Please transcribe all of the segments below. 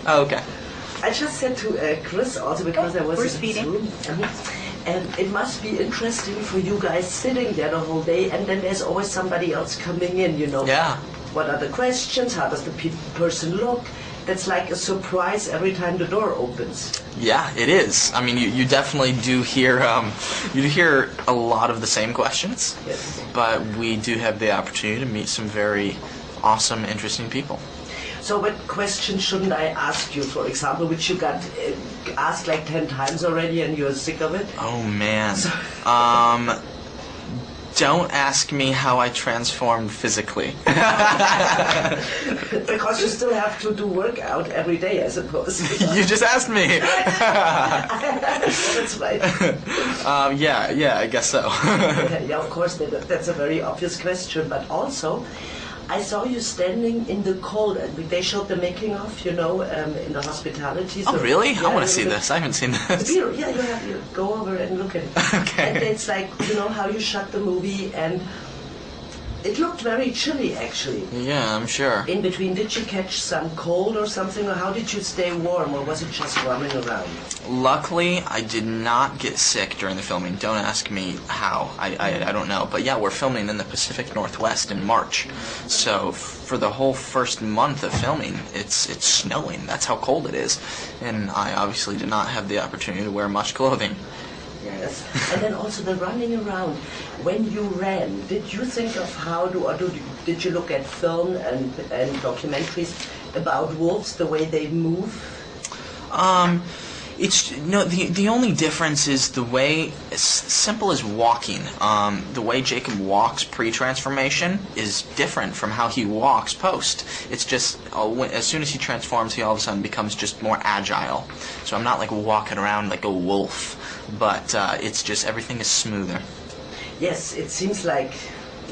Oh, okay. I just said to Chris also because I was we're in speeding. his room, and it must be interesting for you guys sitting there the whole day, and then there's always somebody else coming in, you know. Yeah. What are the questions? How does the person look? That's like a surprise every time the door opens. Yeah, it is. I mean, you definitely do hear a lot of the same questions. Yes. But we do have the opportunity to meet some very awesome, interesting people. So what question shouldn't I ask you, for example, which you got asked like 10 times already and you're sick of it? Oh, man. Don't ask me how I transformed physically. Because you still have to do workout every day, I suppose. You just asked me. That's right. Yeah, I guess so. Yeah, of course, that's a very obvious question, but also, I saw you standing in the cold, and they showed the making of, you know, in the hospitality. Oh, really? Yeah, I want to see this. I haven't seen this. Yeah, you go over and look at it. Okay. And it's like, you know, how you shot the movie, and it looked very chilly, actually. Yeah, I'm sure. In between, did you catch some cold or something, or how did you stay warm, or was it just roaming around? Luckily, I did not get sick during the filming. Don't ask me how. I don't know. But yeah, we're filming in the Pacific Northwest in March. So for the whole first month of filming, it's snowing. That's how cold it is. And I obviously did not have the opportunity to wear much clothing. Yes. And then also the running around. When you ran, did you think of did you look at film and documentaries about wolves, the way they move? The only difference is the way, as simple as walking. The way Jacob walks pre-transformation is different from how he walks post. It's just, as soon as he transforms, he all of a sudden becomes just more agile. So I'm not like walking around like a wolf, but it's just everything is smoother. Yes, it seems like,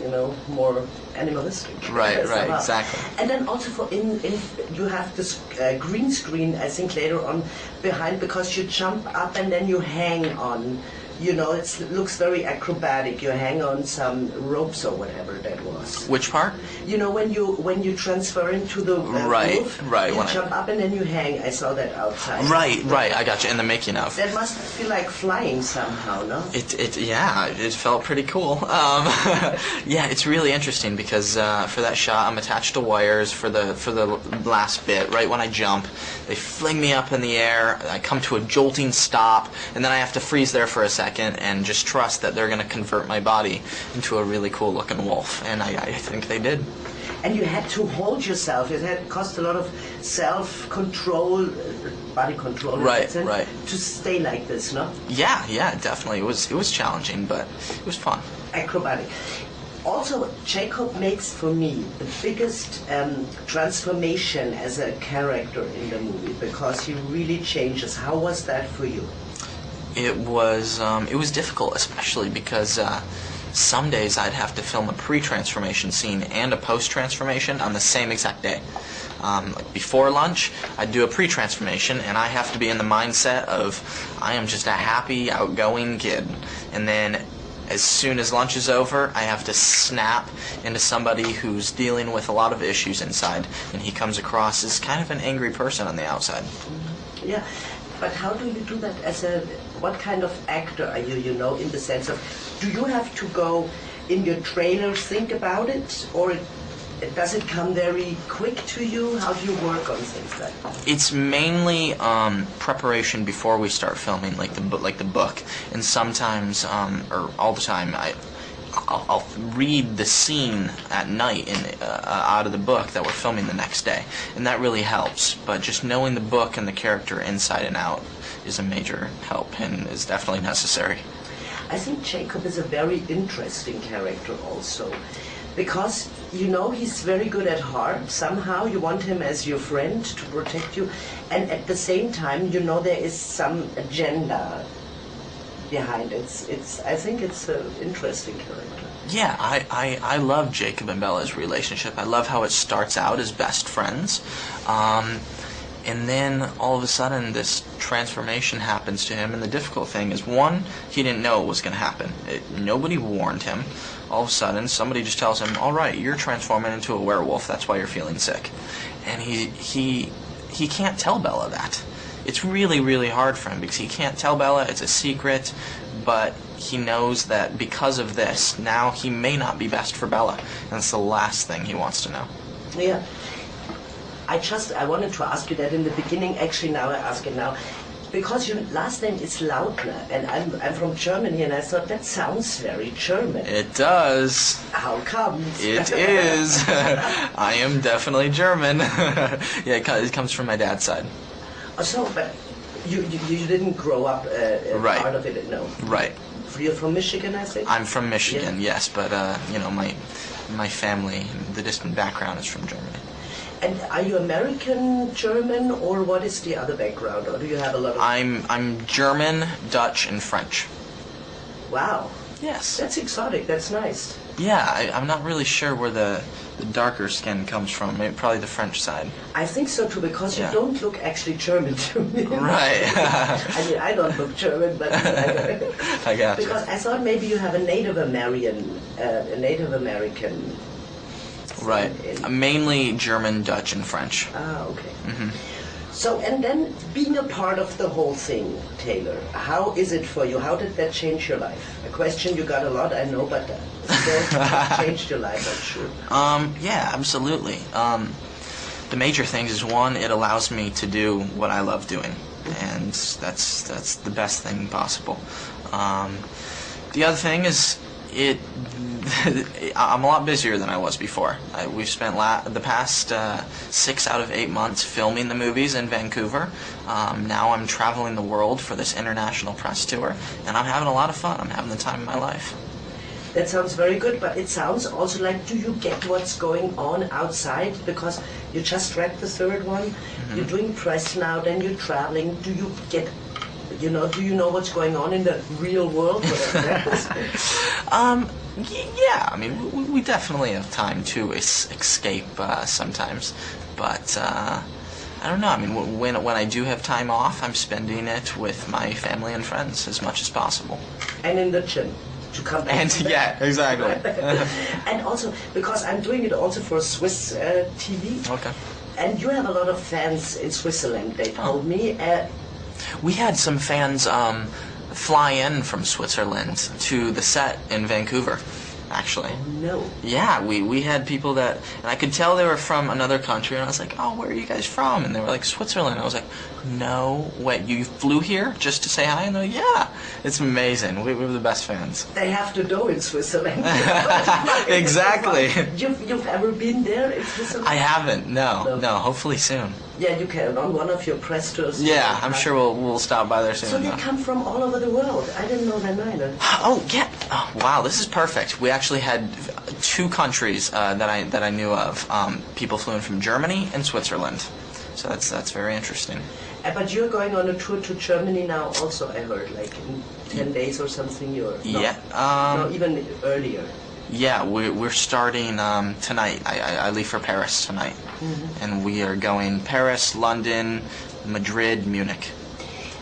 you know, more animalistic. Right, exactly. And then also you have this green screen, I think, later on behind, because you jump up and then you hang on. You know, it looks very acrobatic. You hang on some ropes or whatever that was. Which part? You know, when you transfer into the wolf, you jump up and then you hang. I saw that outside. Right. I got you in the making of. That must feel like flying somehow, no? It felt pretty cool. Yeah, it's really interesting because for that shot, I'm attached to wires for the last bit. Right when I jump, they fling me up in the air. I come to a jolting stop, and then I have to freeze there for a second and just trust that they're going to convert my body into a really cool looking wolf, and I think they did. And you had to hold yourself. It had cost a lot of self-control, body control, right, to stay like this, no? Yeah, definitely. It was challenging, but it was fun. Acrobatic. Also, Jacob makes, for me, the biggest transformation as a character in the movie, because he really changes. How was that for you? It was difficult, especially because some days I'd have to film a pre-transformation scene and a post-transformation on the same exact day. Like before lunch, I'd do a pre-transformation, and I have to be in the mindset of I am just a happy, outgoing kid. And then as soon as lunch is over, I have to snap into somebody who's dealing with a lot of issues inside, and he comes across as kind of an angry person on the outside. Yeah. But how do you do that what kind of actor are you, you know, in the sense of, do you have to go in your trailer, think about it, or does it come very quick to you? How do you work on things like that? It's mainly preparation before we start filming, like the book, and sometimes, or all the time, I'll read the scene at night out of the book that we're filming the next day, and that really helps. But just knowing the book and the character inside and out is a major help and is definitely necessary. I think Jacob is a very interesting character also, because, you know, he's very good at heart. Somehow you want him as your friend to protect you, and at the same time, you know, there is some agenda behind it. I think it's an interesting character. Yeah, I love Jacob and Bella's relationship. I love how it starts out as best friends, and then all of a sudden this transformation happens to him, and the difficult thing is, one, he didn't know it was going to happen. Nobody warned him. All of a sudden somebody just tells him, all right, you're transforming into a werewolf, that's why you're feeling sick. and he can't tell Bella that. It's really, really hard for him because he can't tell Bella. It's a secret, but he knows that because of this, now he may not be best for Bella, and it's the last thing he wants to know. Yeah. I wanted to ask you that in the beginning. Actually, now I ask it now. Because your last name is Lautner, and I'm from Germany, and I thought that sounds very German. It does. How come? It is. I am definitely German. Yeah, it comes from my dad's side. So, but you didn't grow up Right. part of it, no? Right. You're from Michigan, I think? I'm from Michigan, Yeah. yes, but you know, my family, the distant background is from Germany. And are you American, German, or what is the other background? Or do you have a lot of... I'm German, Dutch, and French. Wow. Yes. That's exotic. That's nice. Yeah, I'm not really sure where the darker skin comes from. Maybe, probably the French side. I think so too, because Yeah. you don't look actually German to me. Right. I mean, I don't look German, but I got you. because I thought maybe you have a Native American, Right. in- Mainly German, Dutch, and French. Ah, okay. Mm-hmm. So, and then being a part of the whole thing, Taylor, how is it for you? How did that change your life? A question you got a lot, I know, but still it changed your life, I'm sure. Yeah, absolutely. The major things is, one, it allows me to do what I love doing, and that's the best thing possible. The other thing is, I'm a lot busier than I was before. We've spent the past 6 out of 8 months filming the movies in Vancouver. Now I'm traveling the world for this international press tour, and I'm having a lot of fun. I'm having the time of my life. That sounds very good, but it sounds also like, do you get what's going on outside? Because you just read the third one, you're doing press now, then you're traveling. Do you get, do you know what's going on in the real world? Yeah, I mean, we definitely have time to escape sometimes, but I don't know. I mean, when I do have time off, I'm spending it with my family and friends as much as possible. And in the gym. To come back And to that. yeah, exactly. And also, because I'm doing it also for Swiss TV, Okay. and you have a lot of fans in Switzerland, they told me. We had some fans fly in from Switzerland to the set in Vancouver, actually. No. Yeah, we had people that, and I could tell they were from another country, and I was like, oh, where are you guys from? And they were like, Switzerland. I was like, no way, you flew here just to say hi? And they're like, yeah, it's amazing. We were the best fans. They have to know in Switzerland. Exactly. You've ever been there in Switzerland? I haven't, no, hopefully soon. Yeah, you can, on one of your press tours. Yeah, I'm sure we'll stop by there soon. So they though. come from all over the world. I didn't know that either. Oh yeah! Oh, wow, this is perfect. We actually had 2 countries that I knew of. People flew in from Germany and Switzerland, so that's very interesting. But you're going on a tour to Germany now also, I heard, like in 10 days or something. Yeah. No, even earlier. Yeah, we're starting tonight. I leave for Paris tonight, and we are going Paris, London, Madrid, Munich.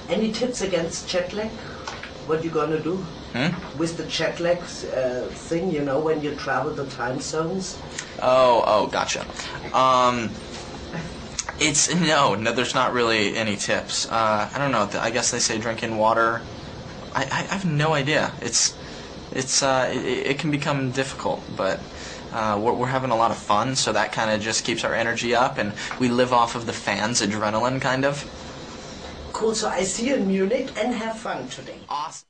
Any tips against jet lag? What you gonna do with the jet lag thing? When you travel the time zones. Oh, gotcha. No, there's not really any tips. I don't know. I guess they say drinking water. I have no idea. It can become difficult, but we're having a lot of fun, so that kind of just keeps our energy up, and we live off of the fans' adrenaline, kind of. Cool, so I see you in Munich, and have fun today. Awesome.